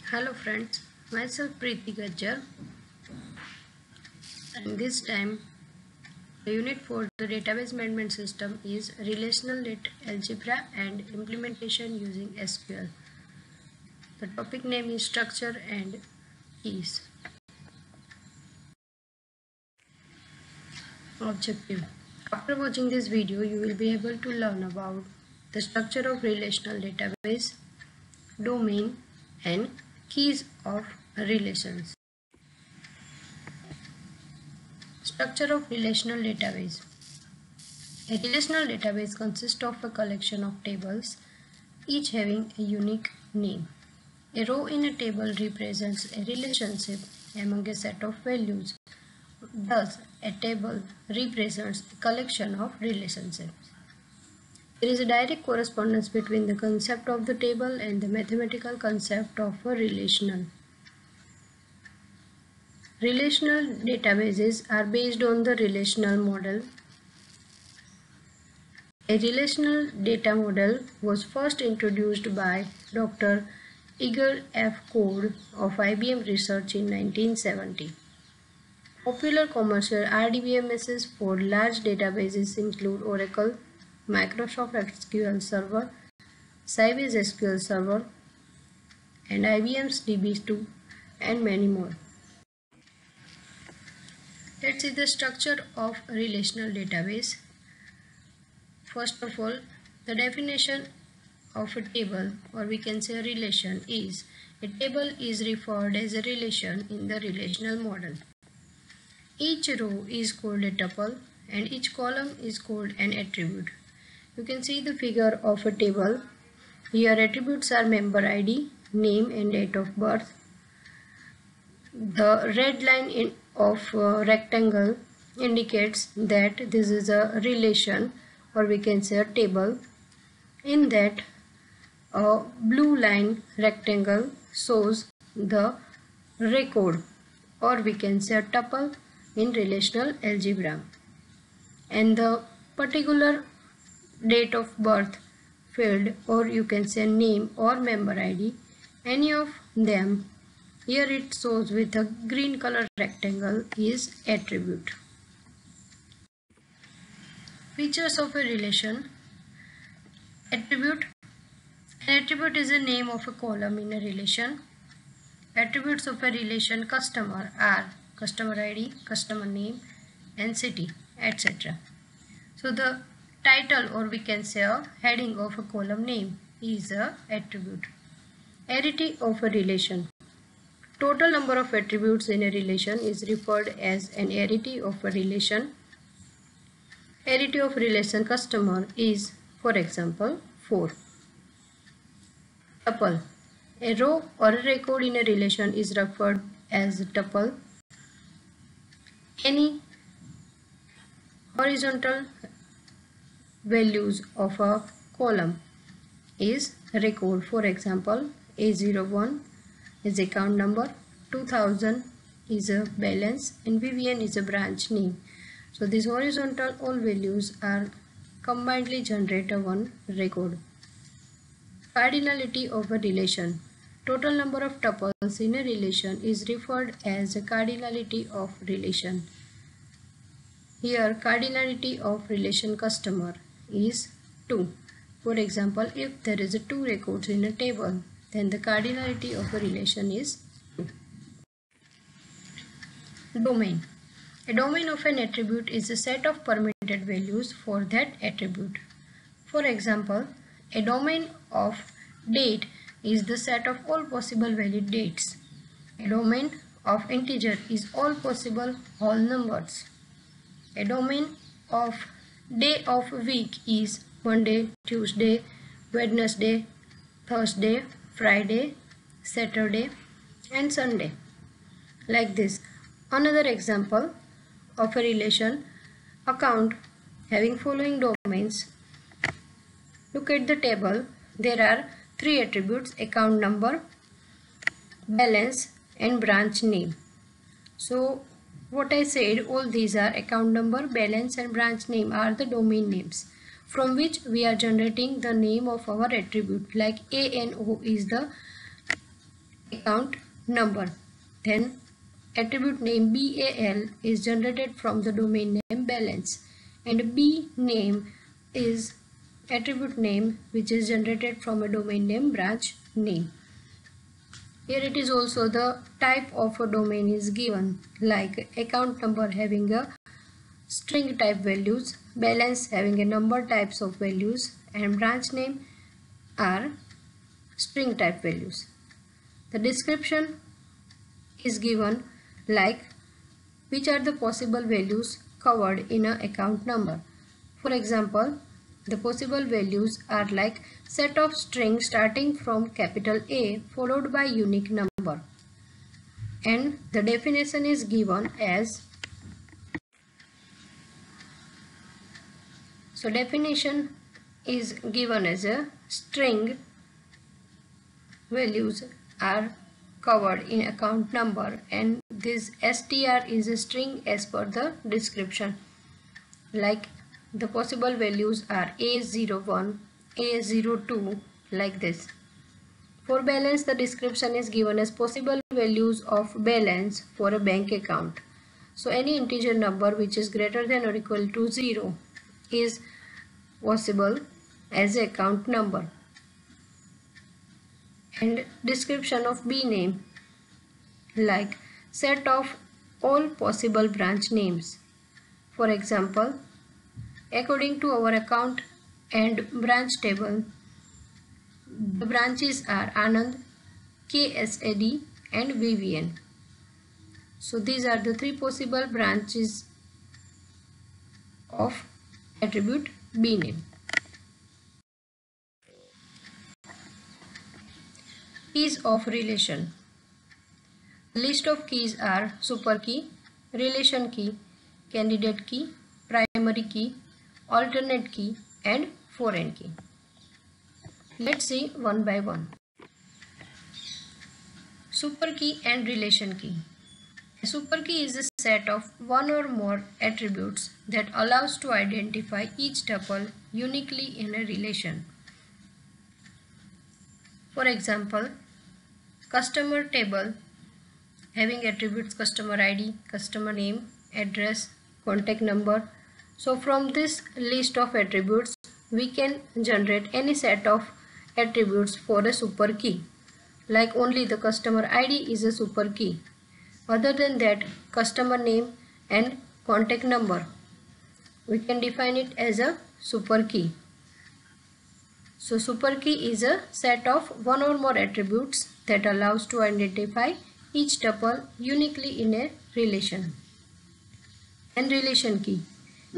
Hello friends, myself Preeti Gajjar, and this time the unit for the database management system is relational algebra and implementation using SQL. The topic name is structure and keys. Objective. After watching this video, you will be able to learn about the structure of relational database, domain, and keys of relations. Structure of relational database. A relational database consists of a collection of tables, each having a unique name. A row in a table represents a relationship among a set of values. Thus, a table represents a collection of relationships. There is a direct correspondence between the concept of the table and the mathematical concept of a relational. Relational databases are based on the relational model. A relational data model was first introduced by Dr. Igor F. Code of IBM Research in 1970. Popular commercial RDBMSs for large databases include Oracle, Microsoft SQL Server, Sybase SQL Server, and IBM's DB2, and many more. Let's see the structure of a relational database. First of all, the definition of a table, or we can say a relation, is a table is referred as a relation in the relational model. Each row is called a tuple and each column is called an attribute. You can see the figure of a table. Here attributes are member ID, name and date of birth. The red line of rectangle indicates that this is a relation, or we can say a table. In that, a blue line rectangle shows the record, or we can say a tuple in relational algebra, and the particular date of birth field, or you can say name or member ID, any of them. Here it shows with a green color rectangle is attribute. Features of a relation. Attribute. An attribute is a name of a column in a relation. Attributes of a relation customer are customer ID, customer name, and city, etc. So the title, or we can say a heading of a column name, is a attribute. Arity of a relation. Total number of attributes in a relation is referred as an arity of a relation. Arity of relation customer is, for example, 4. Tuple. A row or a record in a relation is referred as a tuple. Any horizontal values of a column is record. For example, A01 is account number, 2000 is a balance, and VVN is a branch name. So these horizontal all values are combinedly generate a one record. Cardinality of a relation. Total number of tuples in a relation is referred as a cardinality of relation. Here cardinality of relation customer is 2. For example, if there is 2 records in a table, then the cardinality of a relation is 2. Domain. A domain of an attribute is a set of permitted values for that attribute. For example, a domain of date is the set of all possible valid dates. A domain of integer is all possible whole numbers. A domain of day of week is Monday, Tuesday, Wednesday, Thursday, Friday, Saturday, and Sunday. Like this. Another example of a relation account having following domains. Look at the table. There are 3 attributes: account number, balance, and branch name. So what I said, all these are account number, balance, and branch name are the domain names from which we are generating the name of our attribute. Like ANO is the account number. Then attribute name BAL is generated from the domain name balance, and B name is attribute name which is generated from a domain name branch name. Here it is also the type of a domain is given, like account number having a string type values, balance having a number types of values, and branch name are string type values. The description is given like which are the possible values covered in an account number. For example, the possible values are like set of strings starting from capital A followed by unique number, and the definition is given as definition is given as a string values are covered in account number, and this str is a string as per the description. Like the possible values are A01, A02, like this. For balance, the description is given as possible values of balance for a bank account. So any integer number which is greater than or equal to 0 is possible as a account number. And description of B name, like set of all possible branch names. For example, according to our account and branch table, the branches are Anand, KSAD and VVN. So these are the three possible branches of attribute B name. Keys of relation. List of keys are super key, relation key, candidate key, primary key, alternate key and foreign key. Let's see one by one. Super key and relation key. A super key is a set of one or more attributes that allows to identify each tuple uniquely in a relation. For example, customer table having attributes customer ID, customer name, address, contact number. So from this list of attributes, we can generate any set of attributes for a super key. Like only the customer ID is a super key. Other than that, customer name and contact number, we can define it as a super key. So super key is a set of one or more attributes that allows to identify each tuple uniquely in a relation. And relation key.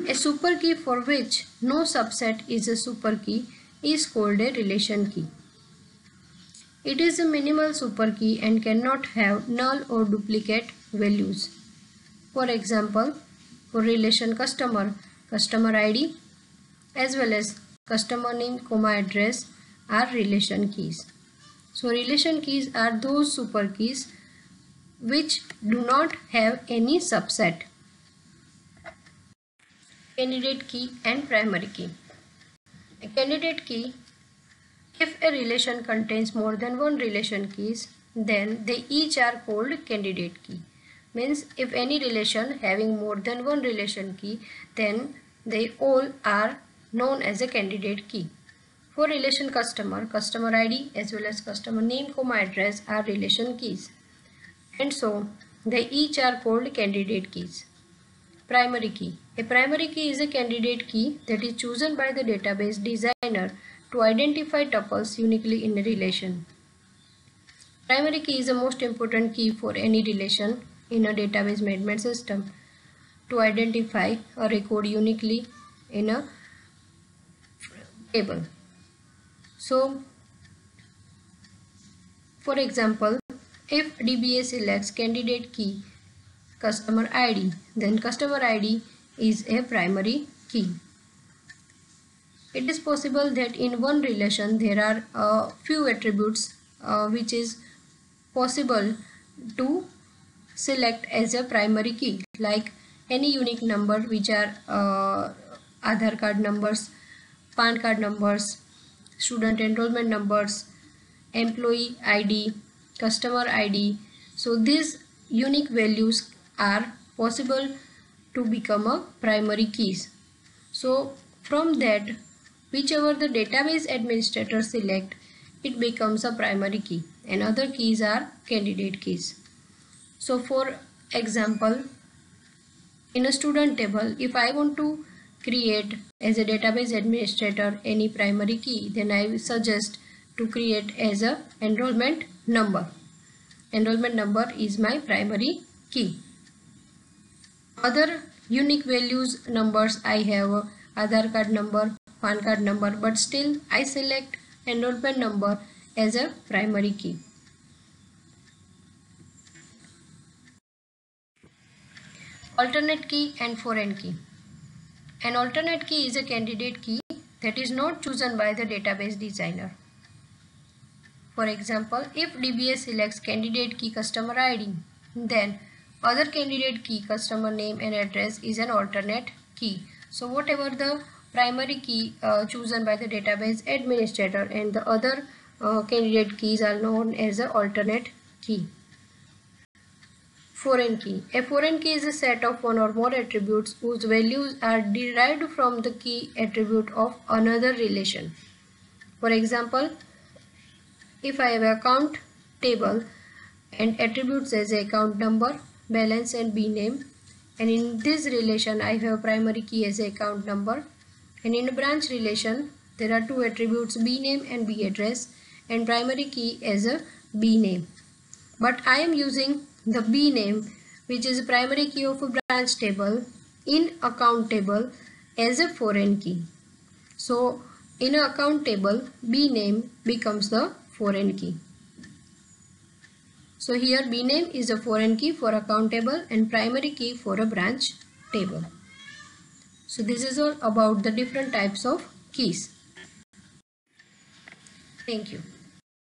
A super key for which no subset is a super key is called a relation key. It is a minimal super key and cannot have null or duplicate values. For example, for relation customer, customer ID as well as customer name, address are relation keys. So relation keys are those super keys which do not have any subset. Candidate key and primary key. A candidate key, if a relation contains more than one relation keys, then they each are called candidate key. Means if any relation having more than one relation key, then they all are known as a candidate key. For relation customer, customer ID as well as customer name, address are relation keys. And so they each are called candidate keys. Primary key. A primary key is a candidate key that is chosen by the database designer to identify tuples uniquely in a relation. Primary key is the most important key for any relation in a database management system to identify a record uniquely in a table. So, for example, if DBA selects candidate key customer ID, then customer ID is a primary key. It is possible that in one relation there are a few attributes which is possible to select as a primary key, like any unique number which are Aadhaar card numbers, PAN card numbers, student enrollment numbers, employee ID, customer ID. So these unique values are possible to become a primary keys. So from that, whichever the database administrator select, it becomes a primary key, and other keys are candidate keys. So for example, in a student table, if I want to create as a database administrator any primary key, then I suggest to create as a enrollment number. Enrollment number is my primary key. Other unique values numbers I have Aadhaar card number, PAN card number, but still I select enrollment number as a primary key. Alternate key and foreign key. An alternate key is a candidate key that is not chosen by the database designer. For example, if DBA selects candidate key customer ID, then other candidate key customer name and address is an alternate key. So whatever the primary key chosen by the database administrator and the other candidate keys are known as an alternate key. Foreign key. A foreign key is a set of one or more attributes whose values are derived from the key attribute of another relation. For example, if I have an account table and attributes as account number, balance and bname, and in this relation I have primary key as account number, and in a branch relation there are two attributes bname and baddress, and primary key as a bname. But I am using the bname, which is a primary key of a branch table, in account table as a foreign key. So in an account table, bname becomes the foreign key. So here bname is a foreign key for account table and primary key for a branch table. So this is all about the different types of keys. Thank you.